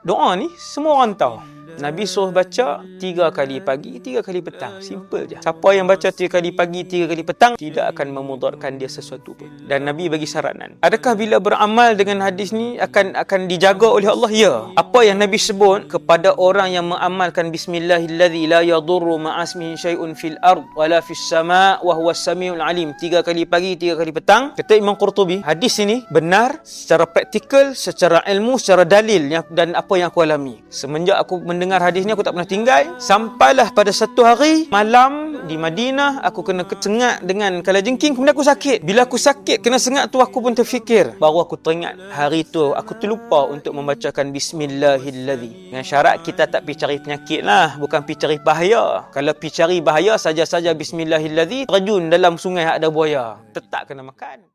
Doa ni semua orang tahu. Nabi suruh baca 3 kali pagi, 3 kali petang. Simple je. Siapa yang baca 3 kali pagi, 3 kali petang, tidak akan memudaratkan dia sesuatu pun. Dan Nabi bagi saranan. Adakah bila beramal dengan hadis ni akan dijaga oleh Allah? Ya. Apa yang Nabi sebut kepada orang yang mengamalkan bismillahilladzi la yadurru ma'asmihi syai'un fil ard wala fis sama' wa huwas samiul alim. 3 kali pagi, 3 kali petang. Kata Imam Qurtubi, hadis ini benar secara praktikal, secara ilmu, secara dalil dan apa yang aku alami. Semenjak aku mendengar hadis ni, aku tak pernah tinggal sampailah pada satu hari malam di Madinah aku kena kesengat dengan kalajengking, kemudian aku sakit. Bila aku sakit kena sengat tu, aku pun terfikir, baru aku teringat hari tu aku terlupa untuk membacakan bismillahilladzi. Dengan syarat kita tak pergi cari penyakit lah, bukan pergi cari bahaya. Kalau pergi cari bahaya, saja-saja bismillahilladzi terjun dalam sungai ada buaya, tetap kena makan.